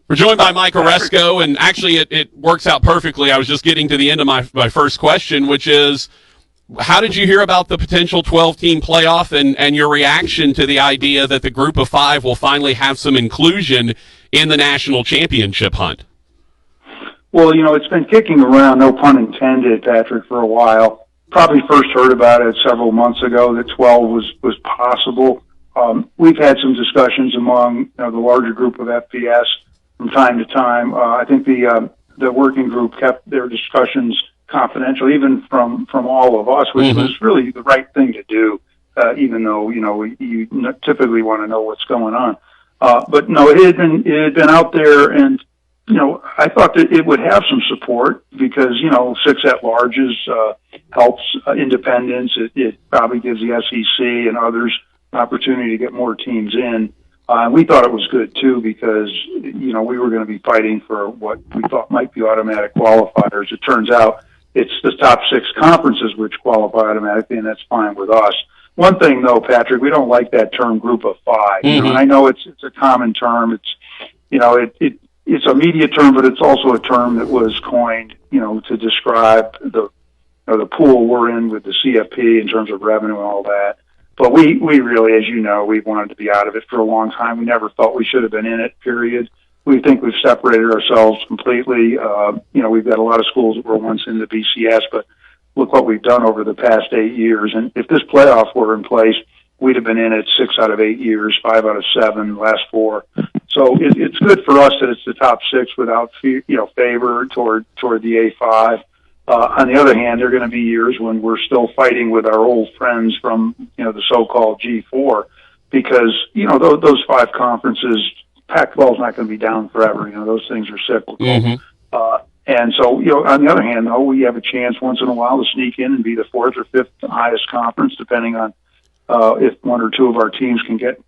We're joined by Mike Aresco, and actually it works out perfectly. I was just getting to the end of my first question, which is, how did you hear about the potential 12-team playoff and your reaction to the idea that the group of five will finally have some inclusion in the national championship hunt? Well, it's been kicking around, no pun intended, Patrick, for a while. Probably first heard about it several months ago that 12 was possible. We've had some discussions among the larger group of FBS from time to time. I think the working group kept their discussions confidential, even from all of us, which was really the right thing to do, even though you typically want to know what's going on. But no, it had been out there, and I thought that it would have some support because 6 at-larges helps independence. It probably gives the SEC and others an opportunity to get more teams in. We thought it was good, too, because, we were going to be fighting for what we thought might be automatic qualifiers. It turns out it's the top 6 conferences which qualify automatically, and that's fine with us. One thing, though, Patrick, we don't like that term group of 5. And I know it's a common term. It's, it's a media term, but it's also a term that was coined, to describe the pool we're in with the CFP in terms of revenue and all that. But we really, as you know, we've wanted to be out of it for a long time. We never thought we should have been in it, period. We think we've separated ourselves completely. We've got a lot of schools that were once in the BCS, but look what we've done over the past 8 years. And if this playoff were in place, we'd have been in it 6 out of 8 years, 5 out of 7, last 4. So it's good for us that it's the top 6 without favor toward the A5. On the other hand, there are going to be years when we're still fighting with our old friends from the so-called G4 because those 5 conferences, Pac-12 is not going to be down forever. Those things are cyclical. And so on the other hand, though, we have a chance once in a while to sneak in and be the 4th or 5th highest conference, depending on if 1 or 2 of our teams can get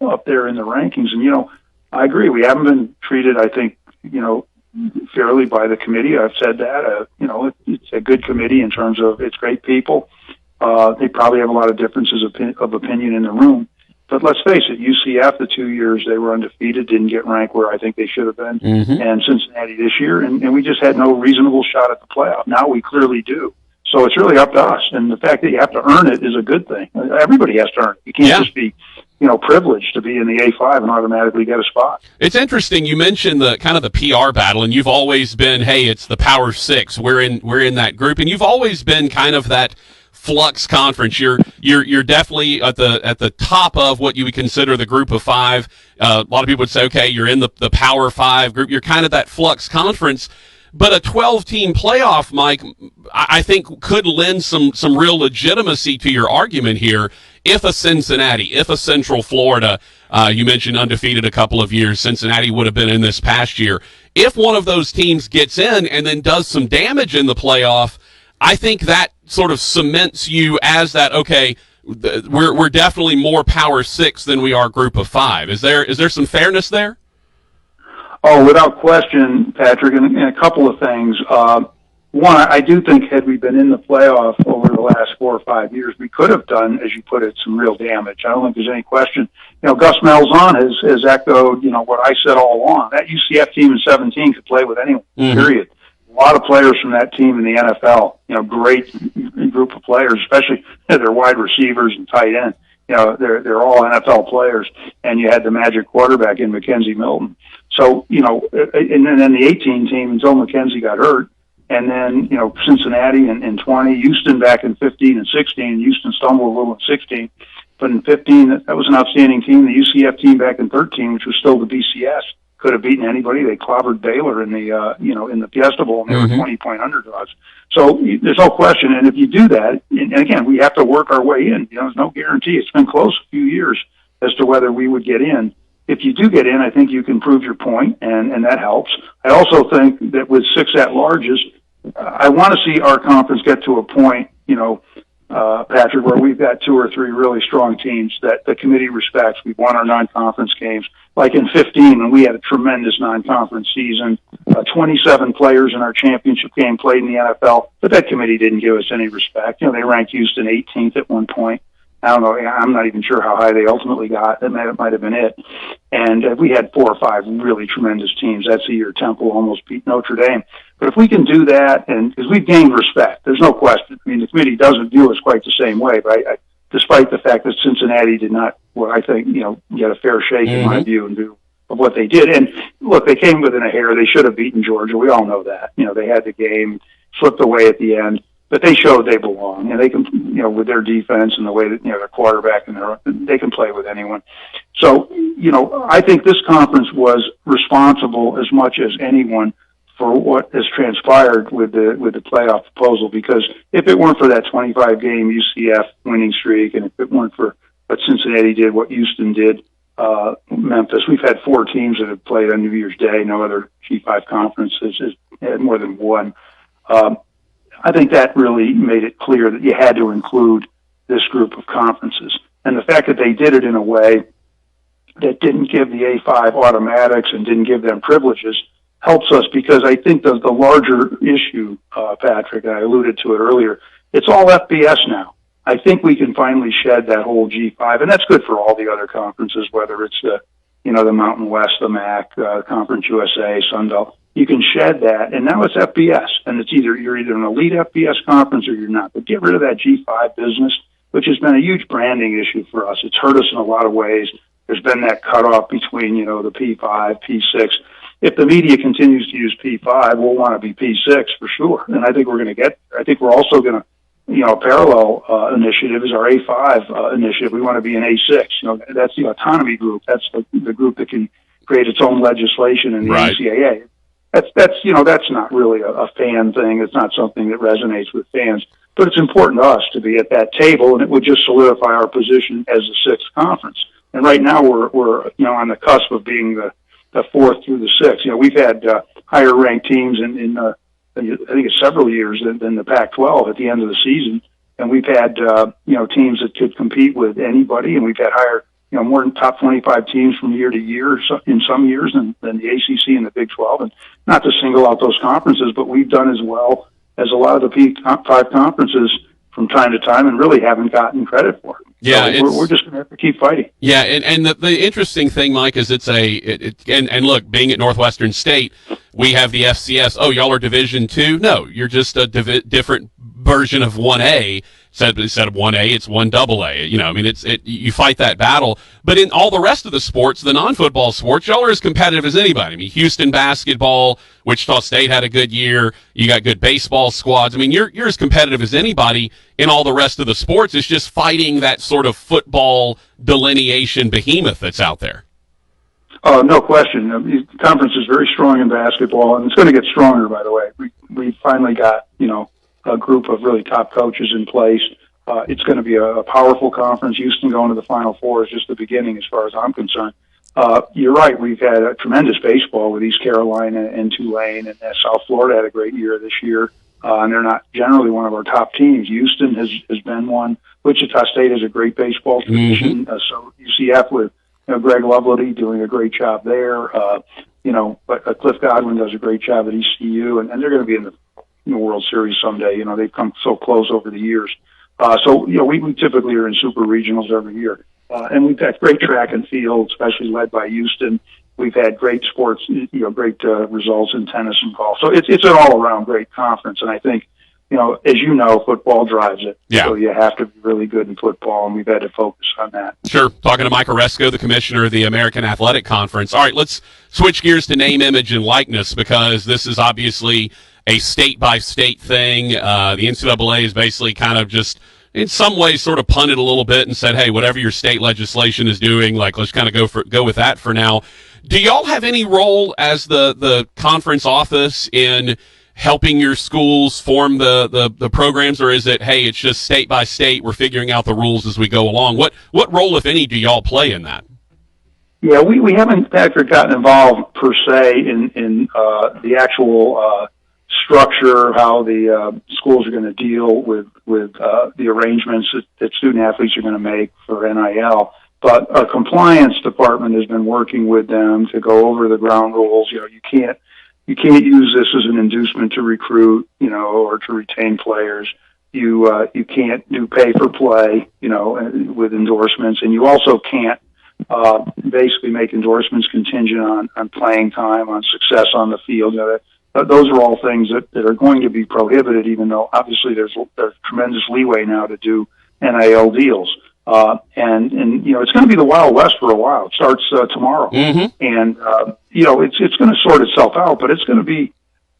up there in the rankings. And I agree, we haven't been treated, I think, fairly by the committee. I've said that. It's a good committee in terms of it's great people. They probably have a lot of differences of opinion in the room. But let's face it, UCF, the 2 years they were undefeated, didn't get ranked where I think they should have been. And Cincinnati this year, and we just had no reasonable shot at the playoff. Now we clearly do. So it's really up to us. And the fact that you have to earn it is a good thing. Everybody has to earn it. You can't just be privileged to be in the A5 and automatically get a spot. It's interesting. You mentioned the kind of the PR battle, and you've always been, hey, it's the Power 6. We're in that group, and you've always been kind of that flux conference. You're definitely at the top of what you would consider the group of 5. A lot of people would say, okay, you're in the Power 5 group. You're kind of that flux conference. But a 12-team playoff, Mike, I think could lend some real legitimacy to your argument here. If a Cincinnati, if a Central Florida, you mentioned undefeated a couple of years, Cincinnati would have been in this past year. If one of those teams gets in and then does some damage in the playoff, I think that sort of cements you as that, okay, we're definitely more Power 6 than we are Group of 5. Is there some fairness there? Oh, without question, Patrick, and a couple of things. One, I do think had we been in the playoff over the last 4 or 5 years, we could have done, as you put it, some real damage. I don't think there's any question. Gus Malzahn has echoed, what I said all along. That UCF team in 17 could play with anyone, period. A lot of players from that team in the NFL, great group of players, especially their wide receivers and tight end. They're all NFL players, and you had the magic quarterback in Mackenzie Milton. So, and then the 18 team until McKenzie got hurt. And then, Cincinnati in 20, Houston back in 15 and 16. Houston stumbled a little in 16. But in 15, that was an outstanding team. The UCF team back in 13, which was still the BCS, could have beaten anybody. They clobbered Baylor in the, in the Fiesta Bowl, and they were 20-point underdogs. So there's no question. And if you do that, and again, we have to work our way in. There's no guarantee. It's been close a few years as to whether we would get in. If you do get in, I think you can prove your point, and that helps. I also think that with 6 at-larges, I want to see our conference get to a point, Patrick, where we've got 2 or 3 really strong teams that the committee respects. We've won our non-conference games. Like in 15, when we had a tremendous non-conference season, 27 players in our championship game played in the NFL, but that committee didn't give us any respect. They ranked Houston 18th at one point. I don't know. I'm not even sure how high they ultimately got. That might have been it. And we had 4 or 5 really tremendous teams. That's the year Temple almost beat Notre Dame. But if we can do that, and because we've gained respect, there's no question. I mean, the committee doesn't view us quite the same way, but despite the fact that Cincinnati did not, what I think, get a fair shake in my view and view of what they did. And look, they came within a hair. They should have beaten Georgia. We all know that. They had the game, slipped away at the end, but they showed they belong, and they can, with their defense and the way that, their quarterback and they can play with anyone. So, I think this conference was responsible as much as anyone for what has transpired with the playoff proposal, because if it weren't for that 25 game UCF winning streak, and if it weren't for what Cincinnati did, what Houston did, Memphis, we've had 4 teams that have played on New Year's Day. No other G5 conference has had more than one. I think that really made it clear that you had to include this group of conferences. And the fact that they did it in a way that didn't give the A5 automatics and didn't give them privileges helps us, because I think the larger issue, Patrick, and I alluded to it earlier, it's all FBS now. I think we can finally shed that whole G5, and that's good for all the other conferences, whether it's the Mountain West, the MAC, Conference USA, Sun Belt. You can shed that, and now it's FBS, and you're either an elite FBS conference or you're not. But get rid of that G5 business, which has been a huge branding issue for us. It's hurt us in a lot of ways. There's been that cutoff between, the P5, P6. If the media continues to use P5, we'll want to be P6 for sure. And I think we're going to get there. I think we're also going to, a parallel initiative is our A5 initiative. We want to be an A6. That's the autonomy group. That's the group that can create its own legislation in the NCAA. That's not really a fan thing. It's not something that resonates with fans. But it's important to us to be at that table, and it would just solidify our position as the 6th conference. And right now we're on the cusp of being the 4th through the 6th. We've had higher ranked teams in I think it's several years than the Pac-12 at the end of the season, and we've had teams that could compete with anybody, and we've had higher more than top 25 teams from year to year in some years than the ACC and the Big 12. And not to single out those conferences, but we've done as well as a lot of the P5 conferences from time to time, and really haven't gotten credit for it. Yeah, so we're just going to have to keep fighting. Yeah, and the interesting thing, Mike, is and look, being at Northwestern State, we have the FCS. Oh, y'all are Division II? No, you're just a different version of 1A. Instead of 1A, it's 1AA. You fight that battle. But in all the rest of the sports, the non-football sports, y'all are as competitive as anybody. I mean, Houston basketball, Wichita State had a good year. You got good baseball squads. I mean, you're as competitive as anybody in all the rest of the sports. It's just fighting that sort of football delineation behemoth that's out there. No question. The conference is very strong in basketball, and it's going to get stronger, by the way. We finally got, a group of really top coaches in place. It's going to be a powerful conference. Houston going to the Final Four is just the beginning as far as I'm concerned. You're right. We've had a tremendous baseball with East Carolina and Tulane, and South Florida had a great year this year. And they're not generally one of our top teams. Houston has been one. Wichita State has a great baseball tradition. So UCF with Greg Lovelady doing a great job there. But Cliff Godwin does a great job at ECU, and they're going to be in the World Series someday. They've come so close over the years. We typically are in super regionals every year. And we've had great track and field, especially led by Houston. We've had great sports, great results in tennis and golf. So it's an all-around great conference. And I think, as football drives it. Yeah. So you have to be really good in football, and we've had to focus on that. Sure. Talking to Mike Aresco, the commissioner of the American Athletic Conference. All right, let's switch gears to name, image, and likeness, because this is obviously a state-by-state thing. The NCAA is basically kind of just, in some ways, sort of punted a little bit and said, hey, whatever your state legislation is doing, let's kind of go with that for now. Do y'all have any role as the conference office in helping your schools form the programs, or is it, hey, it's just state by state, we're figuring out the rules as we go along? What role, if any, do y'all play in that? Yeah, we haven't, Patrick, gotten involved per se in the actual structure, how the schools are going to deal with the arrangements that student athletes are going to make for NIL. But our compliance department has been working with them to go over the ground rules. You can't use this as an inducement to recruit, or to retain players. you can't do pay for play, with endorsements, and you also can't basically make endorsements contingent on playing time, on success on the field. Those are all things that are going to be prohibited, even though obviously there's tremendous leeway now to do NIL deals. And it's going to be the Wild West for a while. It starts tomorrow, and it's going to sort itself out, but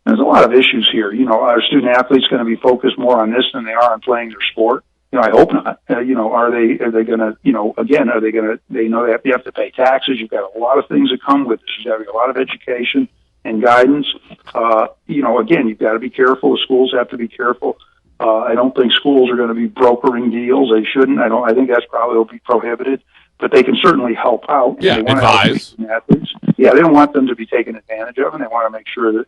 there's a lot of issues here. Are student athletes going to be focused more on this than they are on playing their sport? I hope not. Are they going to, again, are they going to, they know you have to pay taxes. You've got a lot of things that come with this. You've got a lot of education and guidance. Again, you've got to be careful. The schools have to be careful. I don't think schools are going to be brokering deals. They shouldn't. I think that's probably will be prohibited, but they can certainly help out. Yeah, they want advise. To help athletes. Yeah, they don't want them to be taken advantage of, and they want to make sure that,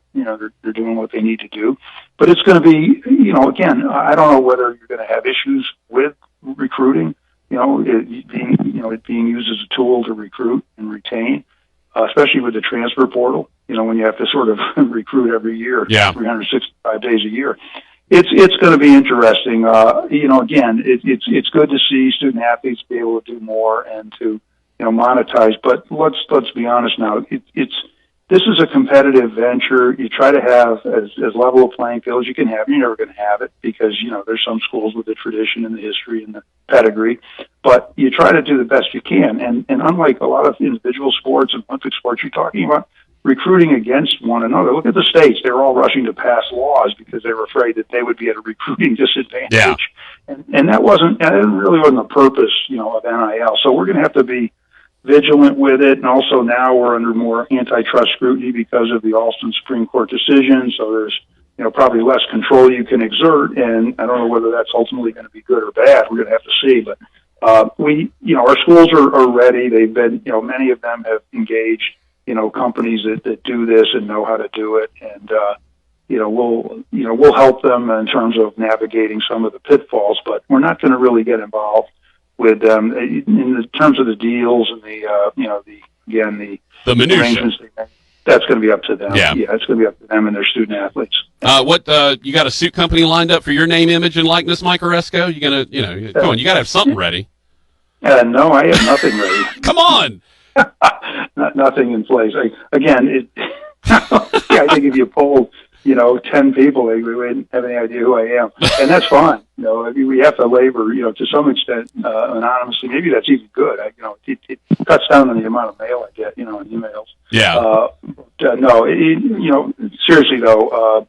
they're doing what they need to do. But it's going to be, again, I don't know whether you're going to have issues with recruiting, it being used as a tool to recruit and retain, especially with the transfer portal, when you have to sort of recruit every year, 365 days a year. It's going to be interesting. Again, it's good to see student athletes be able to do more and to, monetize. But let's be honest now. This is a competitive venture. You try to have as level a playing field as you can have. You're never going to have it because, there's some schools with the tradition and the history and the pedigree. But you try to do the best you can. And unlike a lot of individual sports and Olympic sports, you're talking about recruiting against one another. Look at the states. They were all rushing to pass laws because they were afraid that they would be at a recruiting disadvantage. Yeah. And that really wasn't the purpose, of NIL. So we're going to have to be vigilant with it. And also now we're under more antitrust scrutiny because of the Alston Supreme Court decision. So there's, probably less control you can exert. And I don't know whether that's ultimately going to be good or bad. We're going to have to see. But our schools are ready. They've been, many of them have engaged companies that do this and know how to do it. And, we'll help them in terms of navigating some of the pitfalls, but we're not going to really get involved with them in the terms of the deals and the minutiae. Arrangements. That's going to be up to them. Yeah, it's going to be up to them and their student athletes. You got a suit company lined up for your name, image, and likeness, Mike Aresco? You gonna, come on, you got to have something ready. No, I have nothing ready. Come on. Nothing in place. I think if you polled, 10 people, they wouldn't have any idea who I am. And that's fine. We have to labor, to some extent, anonymously. Maybe that's even good. It cuts down on the amount of mail I get, in emails. Yeah. Seriously though,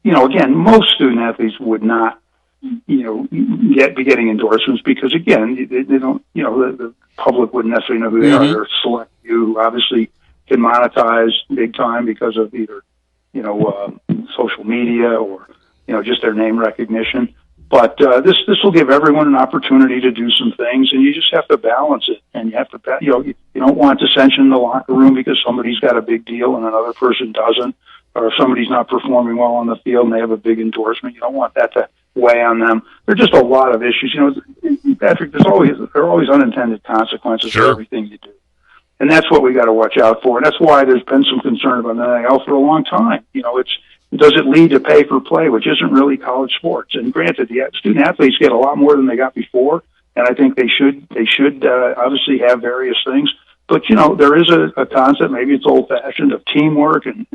again, most student athletes would not, be getting endorsements because again, they don't, the public wouldn't necessarily know who they are. They're a select few who obviously can monetize big time because of either, social media or, just their name recognition. But this will give everyone an opportunity to do some things, and you just have to balance it. And you have to, you don't want dissension in the locker room because somebody's got a big deal and another person doesn't, or if somebody's not performing well on the field and they have a big endorsement, you don't want that to weigh on them. There are just a lot of issues. Patrick, there are always unintended consequences for everything you do. And that's what we got to watch out for. And that's why there's been some concern about NIL for a long time. Does it lead to pay for play, which isn't really college sports? And granted, the student athletes get a lot more than they got before. And I think they should obviously have various things. But, there is a concept, maybe it's old fashioned, of teamwork and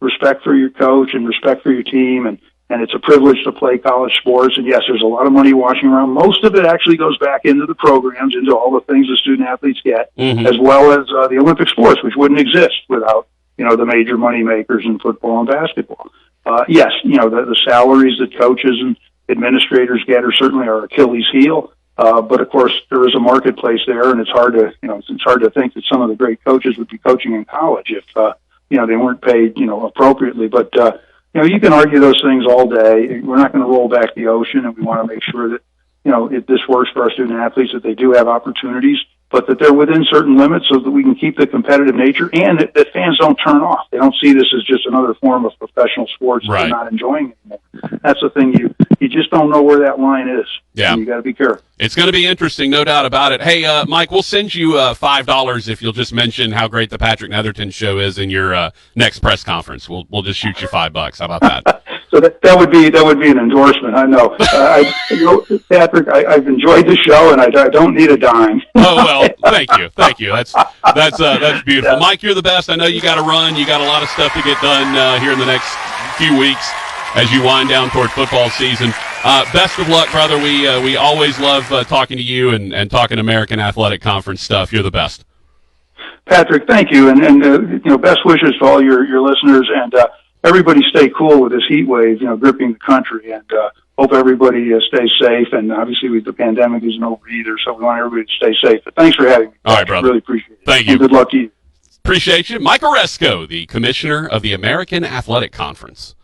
respect for your coach and respect for your team. And it's a privilege to play college sports. And yes, there's a lot of money washing around. Most of it actually goes back into the programs, into all the things the student athletes get, as well as the Olympic sports, which wouldn't exist without, the major money makers in football and basketball. Yes, the salaries that coaches and administrators get are certainly our Achilles heel. But of course, there is a marketplace there, and it's hard to think that some of the great coaches would be coaching in college if, they weren't paid, appropriately. But, you can argue those things all day. We're not going to roll back the ocean, and we want to make sure that, if this works for our student athletes, that they do have opportunities, but that they're within certain limits so that we can keep the competitive nature and that fans don't turn off. They don't see this as just another form of professional sports that they're not enjoying anymore. That's the thing. You just don't know where that line is. Yeah. You got to be careful. It's going to be interesting, no doubt about it. Hey, Mike, we'll send you $5 if you'll just mention how great the Patrick Netherton show is in your next press conference. We'll just shoot you $5. How about that? So that would be an endorsement. I know. Patrick, I've enjoyed the show, and I don't need a dime. Oh well, thank you. That's beautiful, Mike. You're the best. I know you got to run. You got a lot of stuff to get done here in the next few weeks as you wind down toward football season. Best of luck, brother. We always love talking to you and talking American Athletic Conference stuff. You're the best. Patrick, thank you, and best wishes to all your listeners, and everybody stay cool with this heat wave, gripping the country, and hope everybody stays safe. And obviously, the pandemic isn't over either, so we want everybody to stay safe. But thanks for having me. All right, brother. Really appreciate it. Thank you. And good luck to you. Appreciate you. Mike Aresco, the commissioner of the American Athletic Conference.